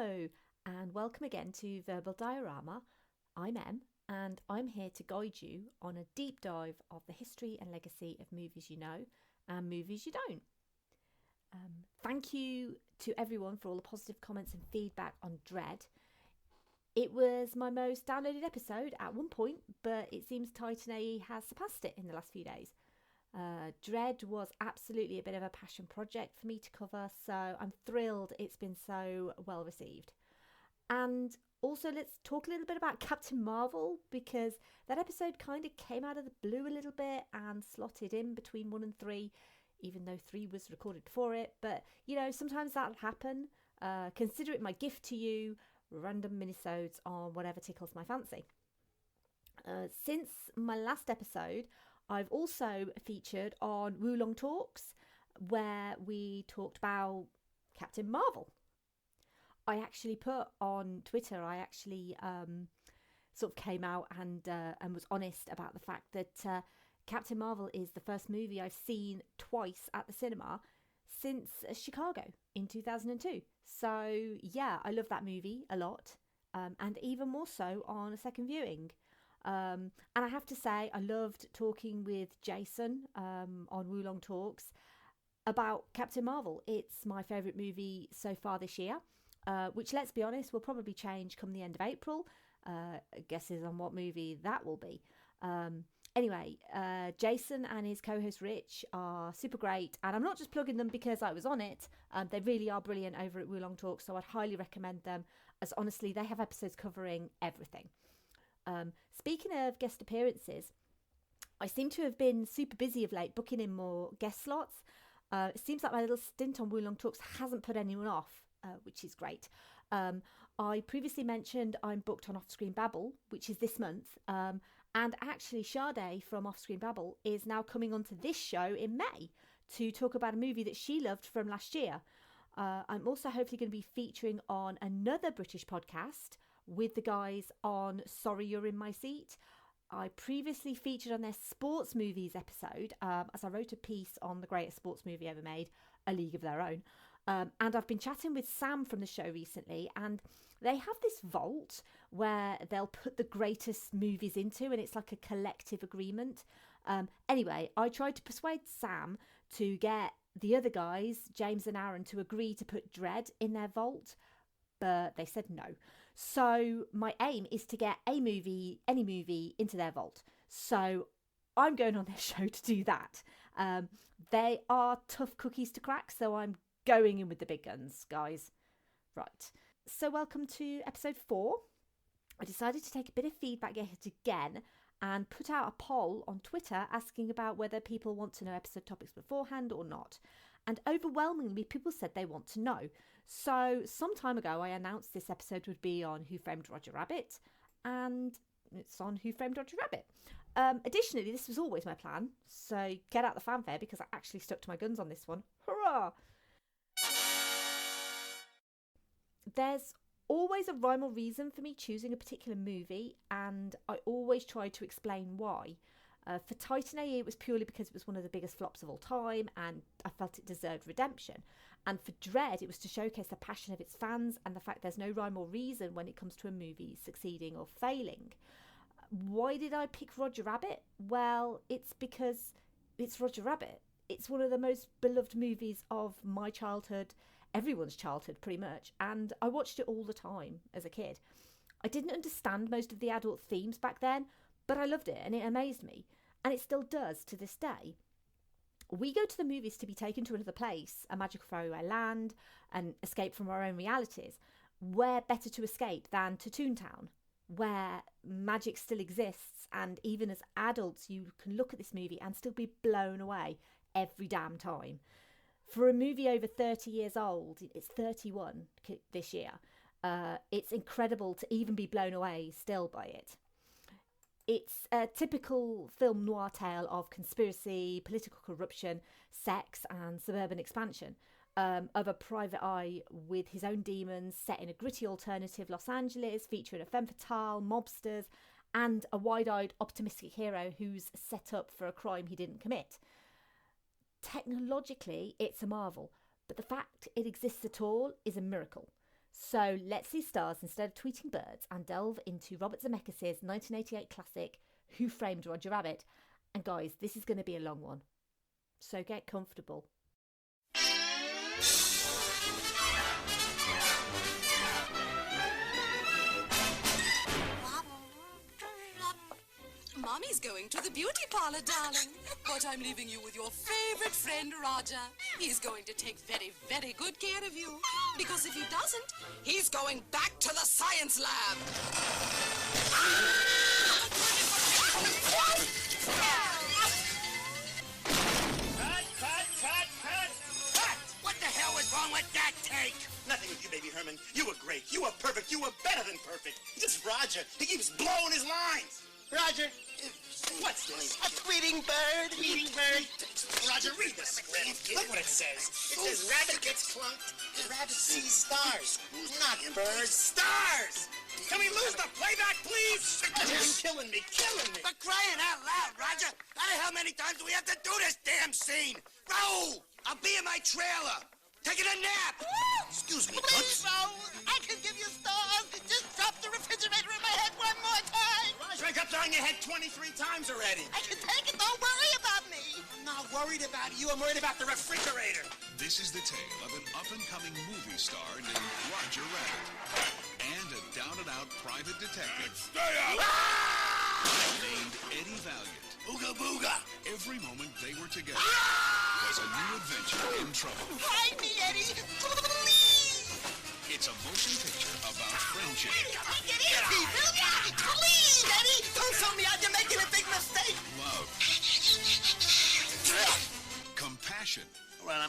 Hello, and welcome again to Verbal Diorama. I'm Em, and I'm here to guide you on a deep dive of the history and legacy of movies you know and movies you don't. Thank you to everyone for all the positive comments and feedback on Dread. It was my most downloaded episode at one point, but it seems Titan AE has surpassed it in the last few days. Dread was absolutely a bit of a passion project for me to cover, so I'm thrilled it's been so well received. And also, let's talk a little bit about Captain Marvel, because that episode kind of came out of the blue a little bit and slotted in between 1 and 3, even though 3 was recorded before it. But, you know, sometimes that'll happen. Consider it my gift to you, random minisodes on whatever tickles my fancy. Since my last episode, I've also featured on Wulong Talks, where we talked about Captain Marvel. I actually put on Twitter, sort of came out and was honest about the fact that Captain Marvel is the first movie I've seen twice at the cinema since Chicago in 2002. So yeah, I love that movie a lot, and even more so on a second viewing. And I have to say, I loved talking with Jason on Wulong Talks about Captain Marvel. It's my favourite movie so far this year, which, let's be honest, will probably change come the end of April. Guesses on what movie that will be. Anyway, Jason and his co-host Rich are super great, and I'm not just plugging them because I was on it. They really are brilliant over at Wulong Talks, so I'd highly recommend them, as honestly, they have episodes covering everything. Speaking of guest appearances, I seem to have been super busy of late, booking in more guest slots. It seems like my little stint on Wulong Talks hasn't put anyone off, which is great. I previously mentioned I'm booked on Offscreen Babble, which is this month. And actually, Sade from Offscreen Babble is now coming onto this show in May to talk about a movie that she loved from last year. I'm also hopefully going to be featuring on another British podcast with the guys on Sorry You're in My Seat. I previously featured on their sports movies episode, as I wrote a piece on the greatest sports movie ever made, A League of Their Own. And I've been chatting with Sam from the show recently, and they have this vault where they'll put the greatest movies into, and it's like a collective agreement. Anyway, I tried to persuade Sam to get the other guys, James and Aaron, to agree to put Dread in their vault, but they said no. So my aim is to get any movie into their vault. So I'm going on their show to do that. They are tough cookies to crack, so I'm going in with the big guns, guys. Right. So welcome to episode 4. I decided to take a bit of feedback yet again and put out a poll on Twitter asking about whether people want to know episode topics beforehand or not. And overwhelmingly, people said they want to know. So some time ago, I announced this episode would be on Who Framed Roger Rabbit, and it's on Who Framed Roger Rabbit. Additionally, this was always my plan, so get out the fanfare because I actually stuck to my guns on this one. Hurrah! There's always a rhyme or reason for me choosing a particular movie, and I always try to explain why. For Titan AE, it was purely because it was one of the biggest flops of all time, and I felt it deserved redemption. And for Dread, it was to showcase the passion of its fans and the fact there's no rhyme or reason when it comes to a movie succeeding or failing. Why did I pick Roger Rabbit? Well, it's because it's Roger Rabbit. It's one of the most beloved movies of my childhood, everyone's childhood pretty much, and I watched it all the time as a kid. I didn't understand most of the adult themes back then, but I loved it and it amazed me, and it still does to this day. We go to the movies to be taken to another place, a magical faraway land, and escape from our own realities. Where better to escape than to Toontown, where magic still exists, and even as adults you can look at this movie and still be blown away every damn time. For a movie over 30 years old, it's 31 this year, it's incredible to even be blown away still by it. It's a typical film noir tale of conspiracy, political corruption, sex and suburban expansion, of a private eye with his own demons, set in a gritty alternative Los Angeles, featuring a femme fatale, mobsters and a wide-eyed optimistic hero who's set up for a crime he didn't commit. Technologically, it's a marvel, but the fact it exists at all is a miracle. So let's see stars instead of tweeting birds and delve into Robert Zemeckis' 1988 classic, Who Framed Roger Rabbit? And guys, this is going to be a long one, so get comfortable. Mommy's going to the beauty parlor, darling. But I'm leaving you with your favorite friend, Roger. He's going to take very, very good care of you. Because if he doesn't, he's going back to the science lab. Cut! What the hell was wrong with that take? Nothing with you, baby Herman. You were great. You were perfect. You were better than perfect. Just Roger. He keeps blowing his lines. Roger, what's this? A tweeting bird. Tweeting bird. Roger, read the script. Look what it says. It says rabbit gets clunked. Rabbit sees stars. Not birds. Stars! Can we lose the playback, please? Roger, you're killing me. Killing me. For crying out loud, Roger. How many times do we have to do this damn scene? Raoul, I'll be in my trailer. Taking a nap. Excuse me, Please, Raoul, I can give you stars. Just drop the refrigerator in my head one more time. Roger, I got on your head 23 times already. I can take it. Don't worry about me. I'm not worried about you. I'm worried about the refrigerator. This is the tale of an up-and-coming movie star named Roger Rabbit and a down-and-out private detective named Eddie Valiant. Ooga booga. Every moment they were together was a new adventure in trouble. Hide me, Eddie. Please. It's a motion picture about friendship, Take it easy, will ya? Please, Eddie. Don't tell me you're making a big mistake. love, compassion, All right,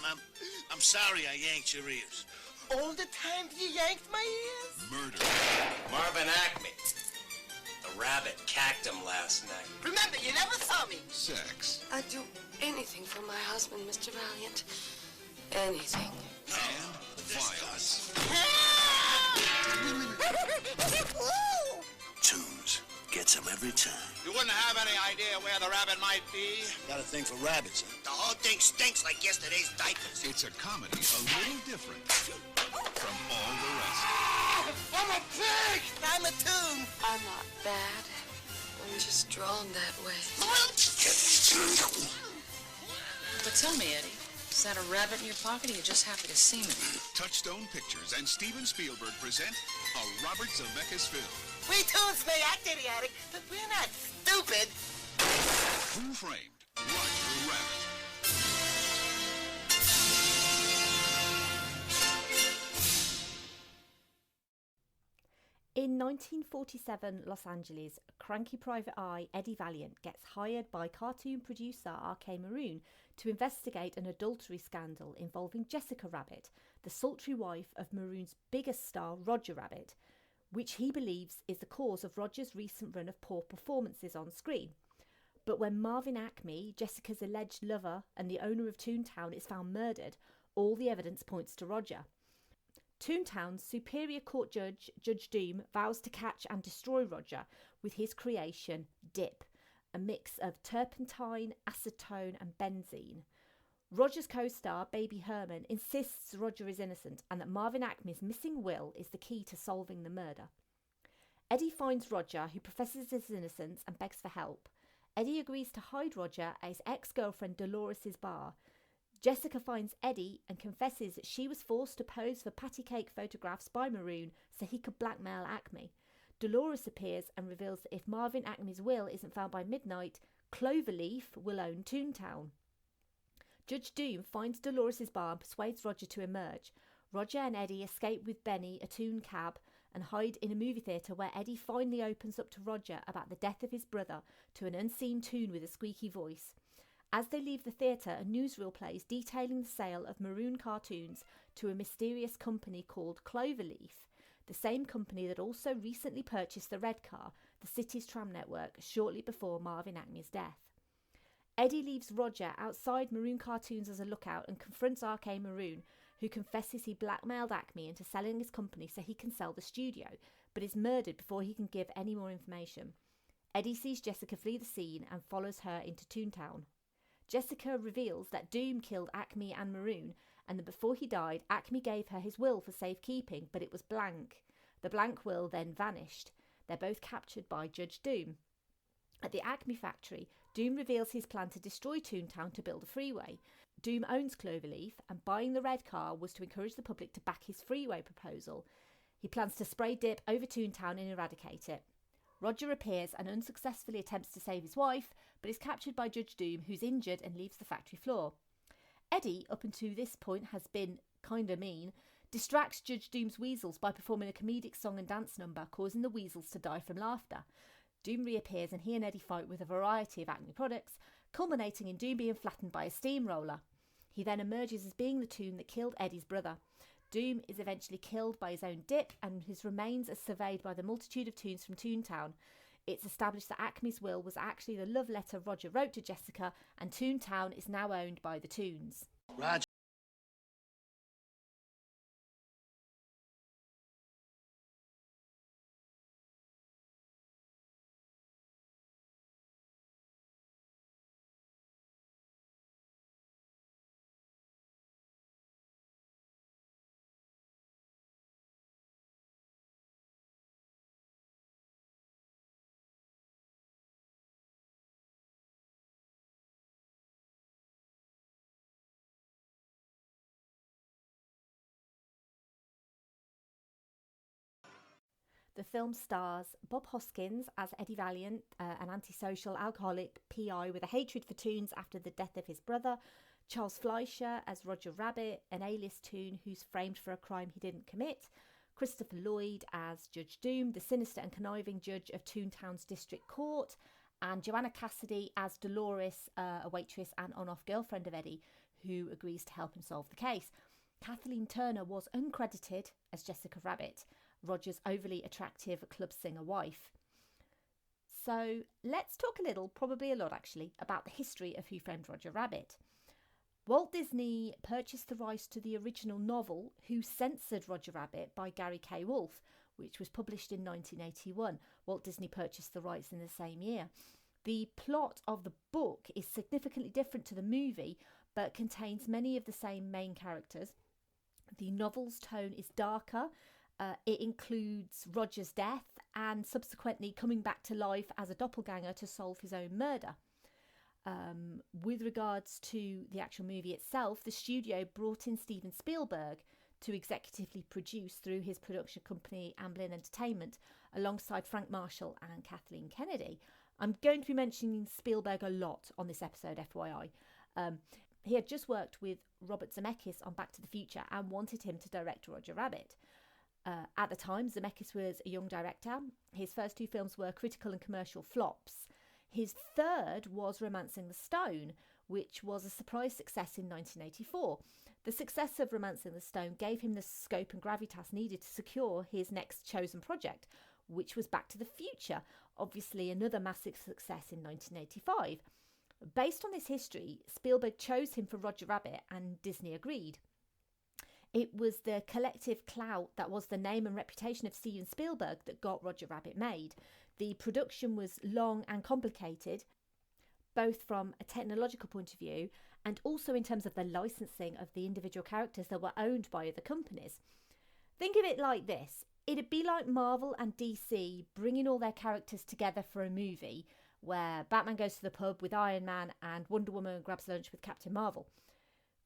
I'm sorry I yanked your ears. All the time you yanked my ears? murder, Marvin Acme. The rabbit cacked him last night. Remember, you never saw me. sex, I'd do anything for my husband, Mr. Valiant. Anything. and violence. Tunes gets him every time. You wouldn't have any idea where the rabbit might be? Got a thing for rabbits, huh? The whole thing stinks like yesterday's diapers. It's a comedy a little different from all the rest. I'm a pig! I'm a tune. I'm not bad. I'm just drawn that way. But tell me, Eddie, is that a rabbit in your pocket, or are you just happy to see me? Touchstone Pictures and Steven Spielberg present a Robert Zemeckis film. We tunes may act idiotic, but we're not stupid. Who Framed Roger Rabbit? In 1947 Los Angeles, cranky private eye Eddie Valiant gets hired by cartoon producer R.K. Maroon to investigate an adultery scandal involving Jessica Rabbit, the sultry wife of Maroon's biggest star Roger Rabbit, which he believes is the cause of Roger's recent run of poor performances on screen. But when Marvin Acme, Jessica's alleged lover and the owner of Toontown, is found murdered, all the evidence points to Roger. Toontown's Superior Court Judge, Judge Doom, vows to catch and destroy Roger with his creation, Dip, a mix of turpentine, acetone and benzene. Roger's co-star, Baby Herman, insists Roger is innocent and that Marvin Acme's missing will is the key to solving the murder. Eddie finds Roger, who professes his innocence and begs for help. Eddie agrees to hide Roger at his ex-girlfriend Dolores' bar. Jessica finds Eddie and confesses that she was forced to pose for patty cake photographs by Maroon so he could blackmail Acme. Dolores appears and reveals that if Marvin Acme's will isn't found by midnight, Cloverleaf will own Toontown. Judge Doom finds Dolores' bar and persuades Roger to emerge. Roger and Eddie escape with Benny, a Toon cab, and hide in a movie theatre where Eddie finally opens up to Roger about the death of his brother to an unseen Toon with a squeaky voice. As they leave the theatre, a newsreel plays detailing the sale of Maroon cartoons to a mysterious company called Cloverleaf, the same company that also recently purchased the Red Car, the city's tram network, shortly before Marvin Acme's death. Eddie leaves Roger outside Maroon Cartoons as a lookout and confronts R.K. Maroon, who confesses he blackmailed Acme into selling his company so he can sell the studio, but is murdered before he can give any more information. Eddie sees Jessica flee the scene and follows her into Toontown. Jessica reveals that Doom killed Acme and Maroon and that before he died, Acme gave her his will for safekeeping, but it was blank. The blank will then vanished. They're both captured by Judge Doom. At the Acme factory, Doom reveals his plan to destroy Toontown to build a freeway. Doom owns Cloverleaf, and buying the red car was to encourage the public to back his freeway proposal. He plans to spray dip over Toontown and eradicate it. Roger appears and unsuccessfully attempts to save his wife, but is captured by Judge Doom, who's injured and leaves the factory floor. Eddie, up until this point, has been kinda mean, distracts Judge Doom's weasels by performing a comedic song and dance number, causing the weasels to die from laughter. Doom reappears and he and Eddie fight with a variety of Acme products, culminating in Doom being flattened by a steamroller. He then emerges as being the Toon that killed Eddie's brother. Doom is eventually killed by his own dip, and his remains are surveyed by the multitude of Toons from Toontown. It's established that Acme's will was actually the love letter Roger wrote to Jessica, and Toontown is now owned by the Toons. Roger. The film stars Bob Hoskins as Eddie Valiant, an antisocial alcoholic PI with a hatred for Toons after the death of his brother, Charles Fleischer as Roger Rabbit, an A-list Toon who's framed for a crime he didn't commit, Christopher Lloyd as Judge Doom, the sinister and conniving judge of Toontown's district court, and Joanna Cassidy as Dolores, a waitress and on-off girlfriend of Eddie, who agrees to help him solve the case. Kathleen Turner was uncredited as Jessica Rabbit, Roger's overly attractive club singer wife. So let's talk a little, probably a lot actually, about the history of Who Framed Roger Rabbit. Walt Disney purchased the rights to the original novel Who Censored Roger Rabbit by Gary K. Wolfe, which was published in 1981. Walt Disney purchased the rights in the same year. The plot of the book is significantly different to the movie, but contains many of the same main characters. The novel's tone is darker. It includes Roger's death and subsequently coming back to life as a doppelganger to solve his own murder. With regards to the actual movie itself, the studio brought in Steven Spielberg to executively produce through his production company Amblin Entertainment, alongside Frank Marshall and Kathleen Kennedy. I'm going to be mentioning Spielberg a lot on this episode, FYI. He had just worked with Robert Zemeckis on Back to the Future and wanted him to direct Roger Rabbit. At the time, Zemeckis was a young director. His first two films were critical and commercial flops. His third was Romancing the Stone, which was a surprise success in 1984. The success of Romancing the Stone gave him the scope and gravitas needed to secure his next chosen project, which was Back to the Future, obviously another massive success in 1985. Based on this history, Spielberg chose him for Roger Rabbit and Disney agreed. It was the collective clout that was the name and reputation of Steven Spielberg that got Roger Rabbit made. The production was long and complicated, both from a technological point of view and also in terms of the licensing of the individual characters that were owned by other companies. Think of it like this. It'd be like Marvel and DC bringing all their characters together for a movie where Batman goes to the pub with Iron Man and Wonder Woman grabs lunch with Captain Marvel.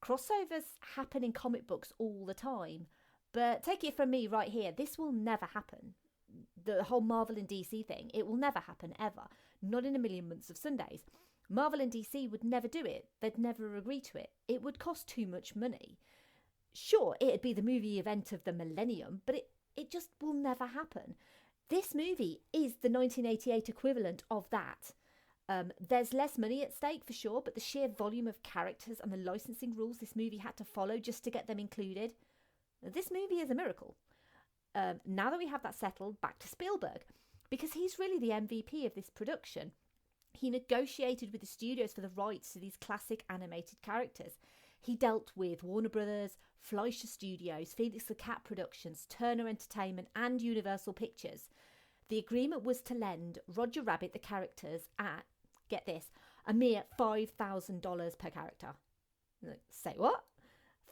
Crossovers happen in comic books all the time, but take it from me right here, this will never happen. The whole Marvel and DC thing, it will never happen ever. Not in a million months of Sundays. Marvel and DC would never do it. They'd never agree to it. It would cost too much money. Sure, it'd be the movie event of the millennium, but it just will never happen. This movie is the 1988 equivalent of that. There's less money at stake for sure, but the sheer volume of characters and the licensing rules this movie had to follow just to get them included, this movie is a miracle. Now that we have that settled, back to Spielberg, because he's really the MVP of this production. He negotiated with the studios for the rights to these classic animated characters. He dealt with Warner Brothers, Fleischer Studios, Felix the Cat Productions, Turner Entertainment and Universal Pictures. The agreement was to lend Roger Rabbit the characters at, get this, a mere $5,000 per character. Say what?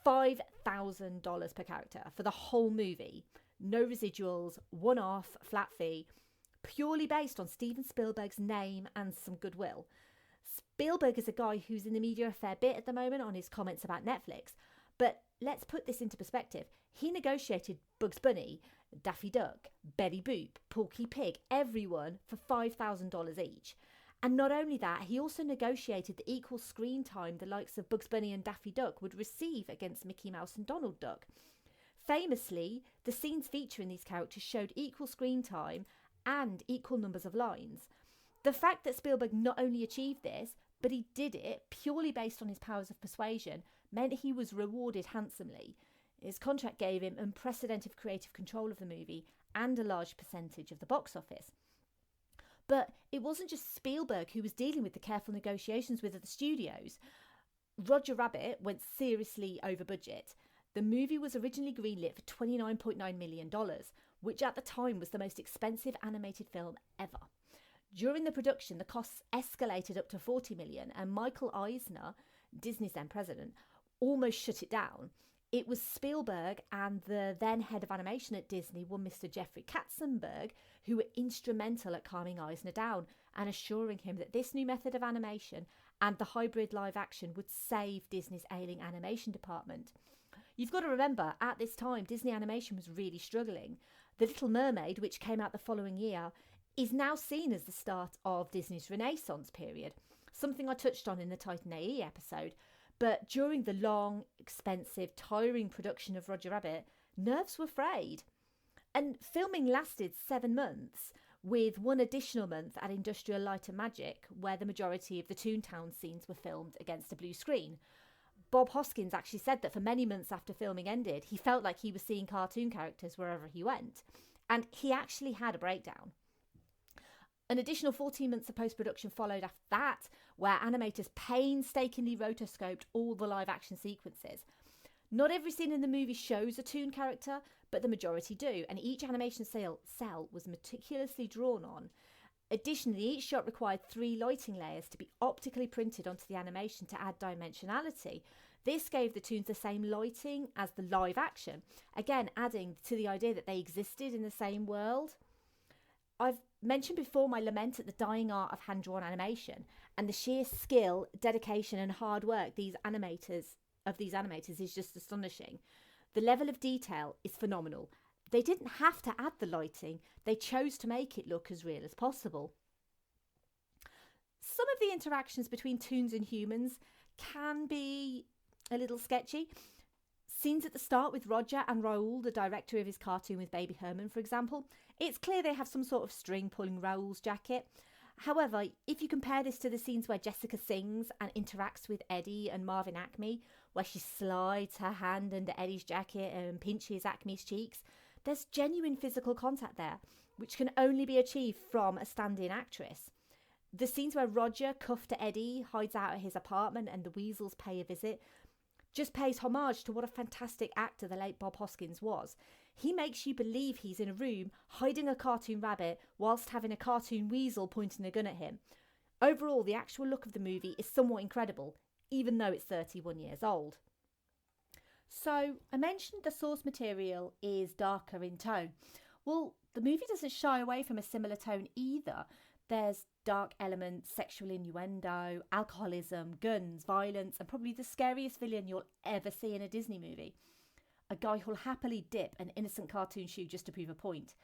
$5,000 per character for the whole movie. No residuals, one-off, flat fee, purely based on Steven Spielberg's name and some goodwill. Spielberg is a guy who's in the media a fair bit at the moment on his comments about Netflix, but let's put this into perspective. He negotiated Bugs Bunny, Daffy Duck, Betty Boop, Porky Pig, everyone for $5,000 each. And not only that, he also negotiated the equal screen time the likes of Bugs Bunny and Daffy Duck would receive against Mickey Mouse and Donald Duck. Famously, the scenes featuring these characters showed equal screen time and equal numbers of lines. The fact that Spielberg not only achieved this, but he did it purely based on his powers of persuasion, meant he was rewarded handsomely. His contract gave him unprecedented creative control of the movie and a large percentage of the box office. But it wasn't just Spielberg who was dealing with the careful negotiations with the studios. Roger Rabbit went seriously over budget. The movie was originally greenlit for $29.9 million, which at the time was the most expensive animated film ever. During the production, the costs escalated up to $40 million, and Michael Eisner, Disney's then president, almost shut it down. It was Spielberg and the then head of animation at Disney, one Mr. Jeffrey Katzenberg, who were instrumental at calming Eisner down and assuring him that this new method of animation and the hybrid live action would save Disney's ailing animation department. You've got to remember, at this time, Disney animation was really struggling. The Little Mermaid, which came out the following year, is now seen as the start of Disney's Renaissance period, something I touched on in the Titan AE episode. But during the long, expensive, tiring production of Roger Rabbit, nerves were frayed. And filming lasted 7 months, with one additional month at Industrial Light and Magic, where the majority of the Toontown scenes were filmed against a blue screen. Bob Hoskins actually said that for many months after filming ended, he felt like he was seeing cartoon characters wherever he went. And he actually had a breakdown. An additional 14 months of post-production followed after that, where animators painstakingly rotoscoped all the live-action sequences. Not every scene in the movie shows a toon character, but the majority do, and each animation cell was meticulously drawn on. Additionally, each shot required 3 lighting layers to be optically printed onto the animation to add dimensionality. This gave the toons the same lighting as the live action, again adding to the idea that they existed in the same world. I've mentioned before my lament at the dying art of hand-drawn animation and the sheer skill, dedication and hard work these animators is just astonishing. The level of detail is phenomenal. They didn't have to add the lighting, they chose to make it look as real as possible. Some of the interactions between toons and humans can be a little sketchy. Scenes at the start with Roger and Raoul, the director of his cartoon with Baby Herman, for example, it's clear they have some sort of string pulling Raoul's jacket. However, if you compare this to the scenes where Jessica sings and interacts with Eddie and Marvin Acme, where she slides her hand under Eddie's jacket and pinches Acme's cheeks, there's genuine physical contact there, which can only be achieved from a stand-in actress. The scenes where Roger, cuffed to Eddie, hides out at his apartment and the Weasels pay a visit just pays homage to what a fantastic actor the late Bob Hoskins was. He makes you believe he's in a room hiding a cartoon rabbit whilst having a cartoon weasel pointing a gun at him. Overall, the actual look of the movie is somewhat incredible, even though it's 31 years old. So, I mentioned the source material is darker in tone. Well, the movie doesn't shy away from a similar tone either. There's dark elements, sexual innuendo, alcoholism, guns, violence, and probably the scariest villain you'll ever see in a Disney movie. A guy who'll happily dip an innocent cartoon shoe just to prove a point.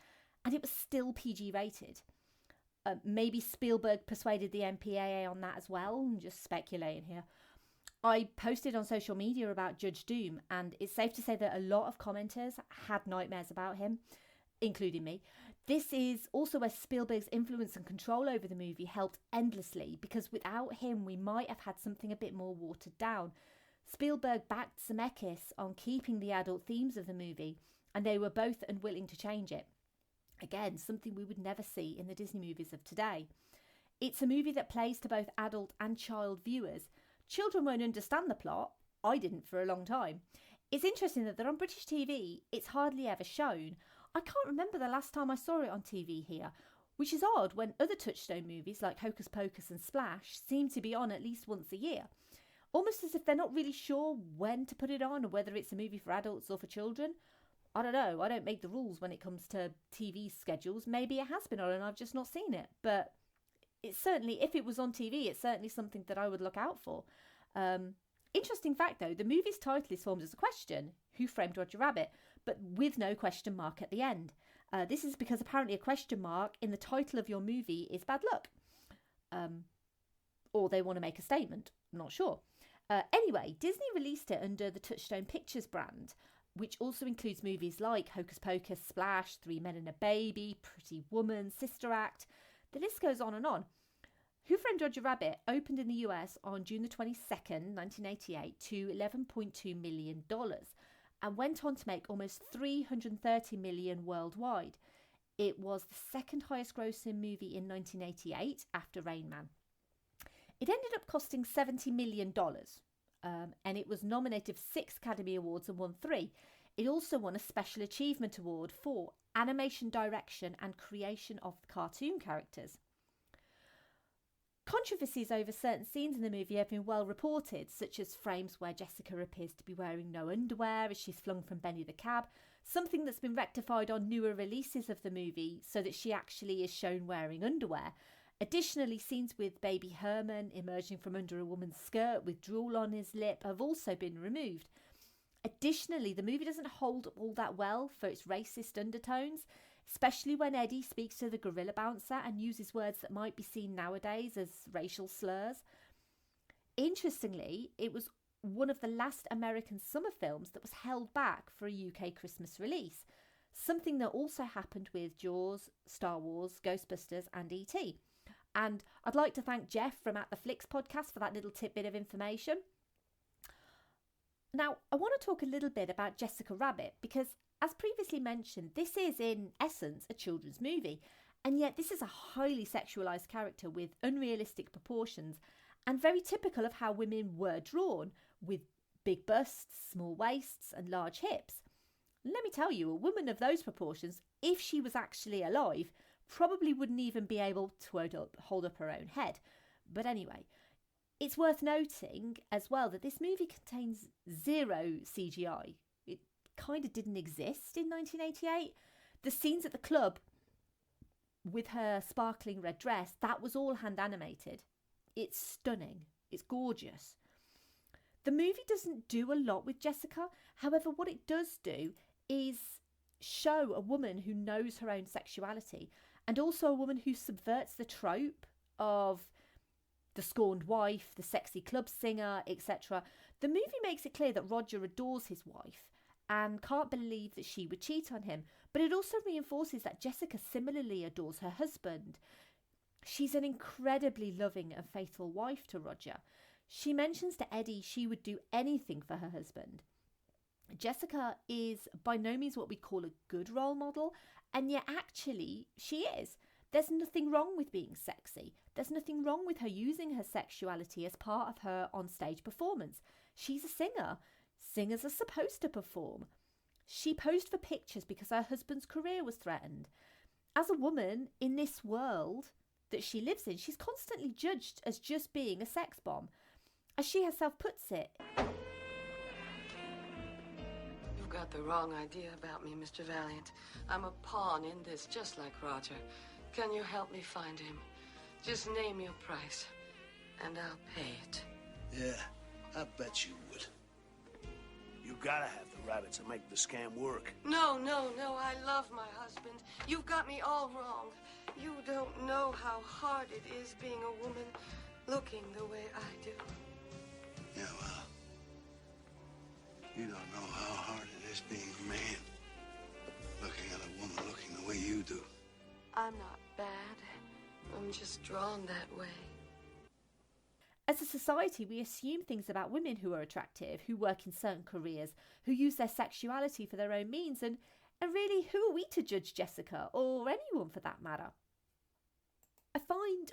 And it was still PG rated. Maybe Spielberg persuaded the MPAA on that as well. I'm just speculating here. I posted on social media about Judge Doom, and it's safe to say that a lot of commenters had nightmares about him, including me. This is also where Spielberg's influence and control over the movie helped endlessly, because without him we might have had something a bit more watered down. Spielberg backed Zemeckis on keeping the adult themes of the movie, and they were both unwilling to change it. Again, something we would never see in the Disney movies of today. It's a movie that plays to both adult and child viewers. Children won't understand the plot. I didn't for a long time. It's interesting that on British TV, it's hardly ever shown. I can't remember the last time I saw it on TV here, which is odd when other Touchstone movies like Hocus Pocus and Splash seem to be on at least once a year. almost as if they're not really sure when to put it on or whether it's a movie for adults or for children. I don't know. I don't make the rules when it comes to TV schedules. Maybe it has been on and I've just not seen it. But it's certainly, if it was on TV, it's certainly something that I would look out for. Interesting fact, though, the movie's title is formed as a question, Who Framed Roger Rabbit? But with no question mark at the end. This is because apparently a question mark in the title of your movie is bad luck. Or they want to make a statement. I'm not sure. Anyway, Disney released it under the Touchstone Pictures brand, which also includes movies like Hocus Pocus, Splash, Three Men and a Baby, Pretty Woman, Sister Act. The list goes on and on. Who Framed Roger Rabbit opened in the US on June the 22nd, 1988 to $11.2 million and went on to make almost $330 million worldwide. It was the second highest grossing movie in 1988 after Rain Man. It ended up costing $70 million. And it was nominated for 6 Academy Awards and won 3. It also won a Special Achievement Award for animation direction and creation of the cartoon characters. Controversies over certain scenes in the movie have been well reported, such as frames where Jessica appears to be wearing no underwear as she's flung from Benny the Cab, something that's been rectified on newer releases of the movie so that she actually is shown wearing underwear. Additionally, scenes with baby Herman emerging from under a woman's skirt with drool on his lip have also been removed. Additionally, the movie doesn't hold up all that well for its racist undertones, especially when Eddie speaks to the gorilla bouncer and uses words that might be seen nowadays as racial slurs. Interestingly, it was one of the last American summer films that was held back for a UK Christmas release, something that also happened with Jaws, Star Wars, Ghostbusters and E.T. And I'd like to thank Jeff from At The Flicks podcast for that little tidbit of information. Now, I want to talk a little bit about Jessica Rabbit because, as previously mentioned, this is in essence a children's movie, and yet this is a highly sexualised character with unrealistic proportions and very typical of how women were drawn, with big busts, small waists and large hips. Let me tell you, a woman of those proportions, if she was actually alive, probably wouldn't even be able to hold up her own head. But anyway, it's worth noting as well that this movie contains 0 CGI. It kind of didn't exist in 1988. The scenes at the club with her sparkling red dress, that was all hand animated. It's stunning. It's gorgeous. The movie doesn't do a lot with Jessica. However, what it does do is show a woman who knows her own sexuality, and also a woman who subverts the trope of the scorned wife, the sexy club singer, etc. The movie makes it clear that Roger adores his wife and can't believe that she would cheat on him, but it also reinforces that Jessica similarly adores her husband. She's an incredibly loving and faithful wife to Roger. She mentions to Eddie she would do anything for her husband. Jessica is by no means what we call a good role model, and yet actually she is. There's nothing wrong with being sexy. There's nothing wrong with her using her sexuality as part of her on-stage performance. She's a singer. Singers are supposed to perform. She posed for pictures because her husband's career was threatened. As a woman in this world that she lives in, she's constantly judged as just being a sex bomb. As she herself puts it, You've got the wrong idea about me, Mr. Valiant. I'm a pawn in this, just like Roger. Can you help me find him? Just name your price, and I'll pay it. Yeah, I bet you would. You gotta have the rabbits to make the scam work. No, I love my husband. You've got me all wrong. You don't know how hard it is being a woman looking the way I do. Yeah, well, you don't know how hard it is being a man looking at a woman looking the way you do. I'm not bad. I'm just drawn that way. as a society, we assume things about women who are attractive, who work in certain careers, who use their sexuality for their own means, and really, who are we to judge Jessica, or anyone for that matter? I find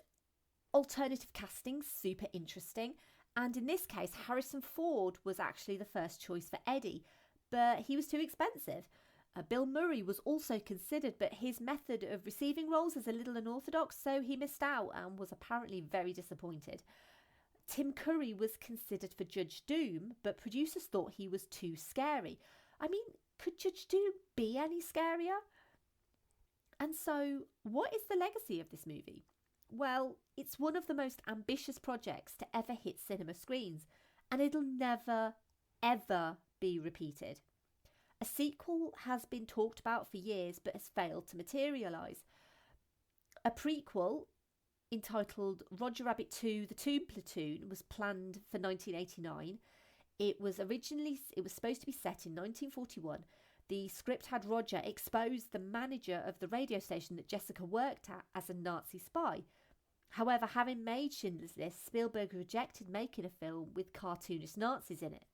alternative casting super interesting, and in this case, Harrison Ford was actually the first choice for Eddie, but he was too expensive. Bill Murray was also considered, but his method of receiving roles is a little unorthodox, so he missed out and was apparently very disappointed. Tim Curry was considered for Judge Doom, but producers thought he was too scary. I mean, could Judge Doom be any scarier? And so, what is the legacy of this movie? Well, it's one of the most ambitious projects to ever hit cinema screens, and it'll never, ever be repeated. A sequel has been talked about for years but has failed to materialise. A prequel entitled Roger Rabbit 2 The Toon Platoon was planned for 1989. It was supposed to be set in 1941. The script had Roger expose the manager of the radio station that Jessica worked at as a Nazi spy. However, having made Schindler's List, Spielberg rejected making a film with cartoonist Nazis in it.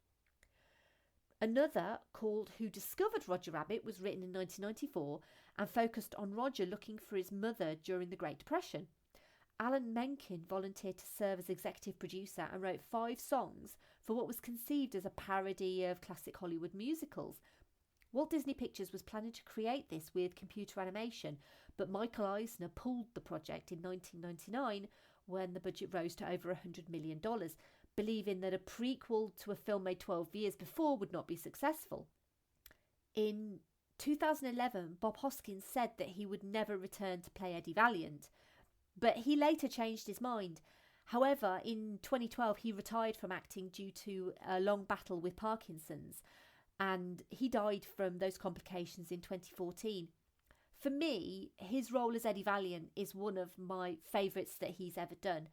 Another, called Who Discovered Roger Rabbit, was written in 1994 and focused on Roger looking for his mother during the Great Depression. Alan Menken volunteered to serve as executive producer and wrote 5 songs for what was conceived as a parody of classic Hollywood musicals. Walt Disney Pictures was planning to create this with computer animation, but Michael Eisner pulled the project in 1999 when the budget rose to over $100 million, believing that a prequel to a film made 12 years before would not be successful. In 2011, Bob Hoskins said that he would never return to play Eddie Valiant, but he later changed his mind. However, in 2012, he retired from acting due to a long battle with Parkinson's, and he died from those complications in 2014. For me, his role as Eddie Valiant is one of my favourites that he's ever done.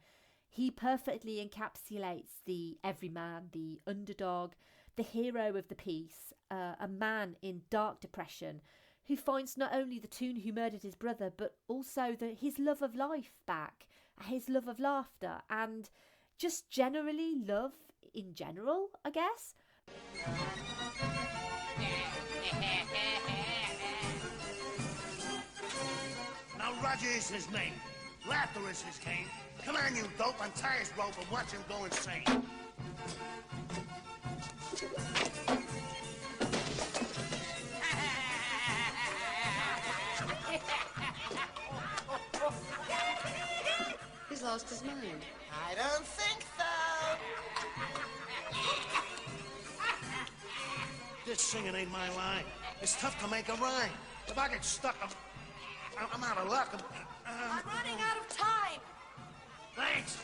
He perfectly encapsulates the everyman, the underdog, the hero of the piece, a man in dark depression who finds not only the Toon who murdered his brother, but also his love of life back, his love of laughter, and just generally love in general, I guess. Now Roger is his name. Laughter is his game. Come on, you dope, untie his rope and watch him go insane. He's lost his mind. I don't think so. This singing ain't my line. It's tough to make a rhyme. If I get stuck, I'm out of luck. I'm running out of time. Thanks.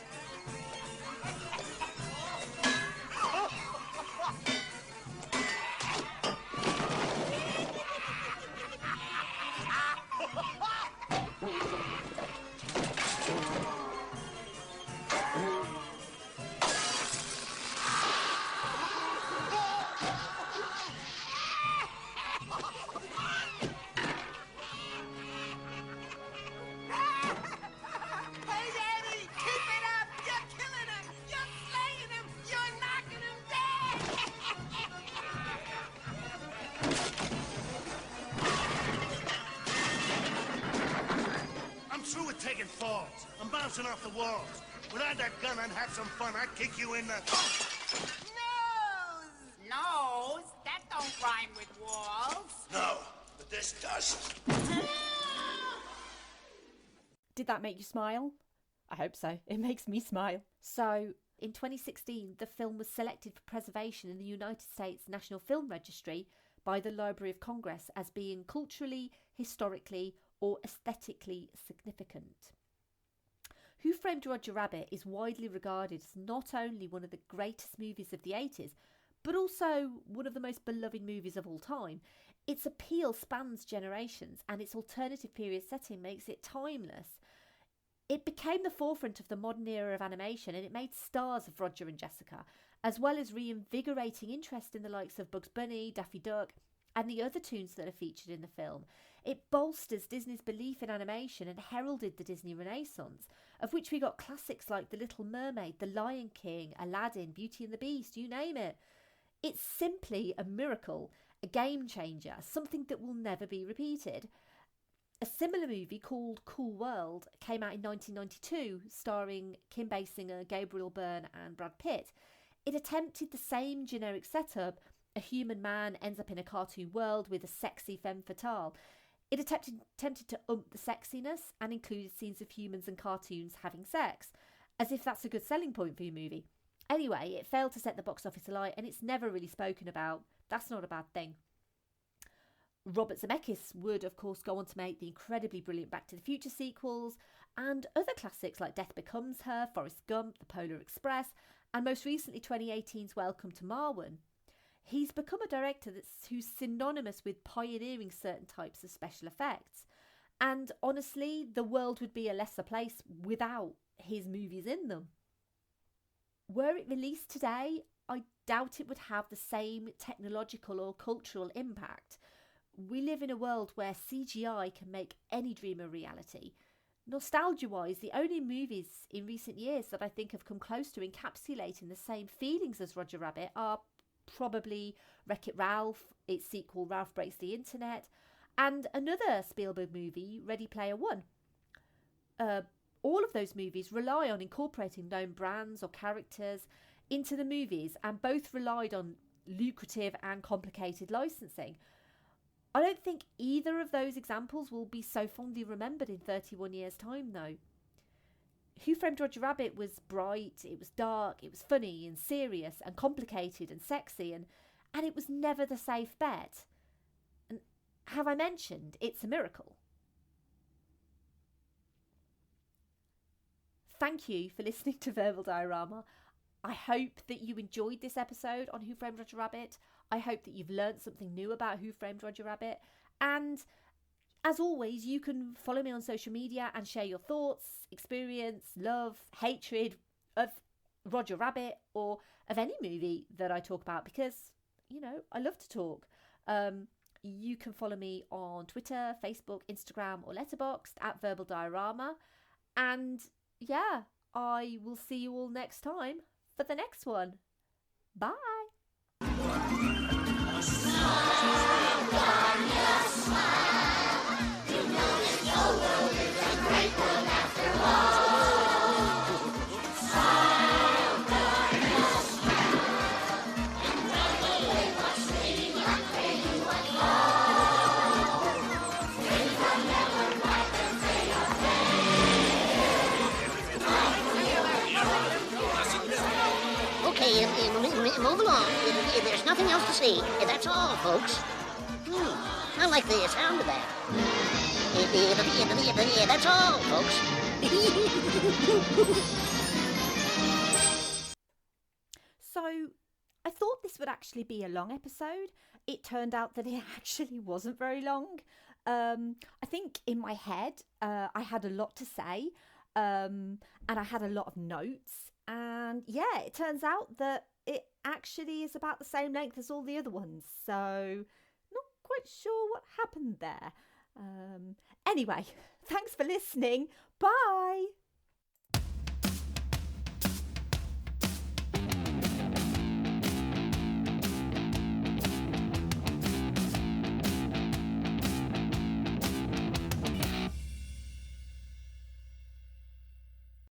Taking falls. I'm bouncing off the walls. Without that gun, I'd have some fun. I'd kick you in the... Nose! Nose? That don't rhyme with walls. No, but this does. Did that make you smile? I hope so. It makes me smile. So, in 2016, the film was selected for preservation in the United States National Film Registry by the Library of Congress as being culturally, historically, or aesthetically significant. Who Framed Roger Rabbit is widely regarded as not only one of the greatest movies of the 80s, but also one of the most beloved movies of all time. Its appeal spans generations, and its alternative period setting makes it timeless. It became the forefront of the modern era of animation, and it made stars of Roger and Jessica, as well as reinvigorating interest in the likes of Bugs Bunny, Daffy Duck, and the other toons that are featured in the film. It bolsters Disney's belief in animation and heralded the Disney Renaissance, of which we got classics like The Little Mermaid, The Lion King, Aladdin, Beauty and the Beast, you name it. It's simply a miracle, a game changer, something that will never be repeated. A similar movie called Cool World came out in 1992, starring Kim Basinger, Gabriel Byrne and Brad Pitt. It attempted the same generic setup. A human man ends up in a cartoon world with a sexy femme fatale. It attempted to ump the sexiness and included scenes of humans and cartoons having sex. as if that's a good selling point for your movie. Anyway, it failed to set the box office alight, and it's never really spoken about. That's not a bad thing. Robert Zemeckis would, of course, go on to make the incredibly brilliant Back to the Future sequels and other classics like Death Becomes Her, Forrest Gump, The Polar Express, and most recently 2018's Welcome to Marwen. He's become a director who's synonymous with pioneering certain types of special effects. And honestly, the world would be a lesser place without his movies in them. Were it released today, I doubt it would have the same technological or cultural impact. We live in a world where CGI can make any dream a reality. Nostalgia-wise, the only movies in recent years that I think have come close to encapsulating the same feelings as Roger Rabbit are probably Wreck-It Ralph, its sequel Ralph Breaks the Internet, and another Spielberg movie, Ready Player One. All of those movies rely on incorporating known brands or characters into the movies, and both relied on lucrative and complicated licensing. I don't think either of those examples will be so fondly remembered in 31 years' time, though. Who Framed Roger Rabbit was bright, it was dark, it was funny and serious and complicated and sexy, and it was never the safe bet. And have I mentioned it's a miracle? Thank you for listening to Verbal Diorama. I hope that you enjoyed this episode on Who Framed Roger Rabbit. I hope that you've learned something new about Who Framed Roger Rabbit. And as always, you can follow me on social media and share your thoughts, experience, love, hatred of Roger Rabbit or of any movie that I talk about because, I love to talk. You can follow me on Twitter, Facebook, Instagram or Letterboxd at Verbal Diorama. And yeah, I will see you all next time for the next one. Bye. Okay, move along. There's nothing else to see. That's all, folks. I like the sound of that. That's all, folks. So, I thought this would actually be a long episode. It turned out that it actually wasn't very long. I think in my head, I had a lot to say, and I had a lot of notes. And yeah, it turns out that it actually is about the same length as all the other ones. So, not quite sure what happened there. Anyway, thanks for listening. Bye.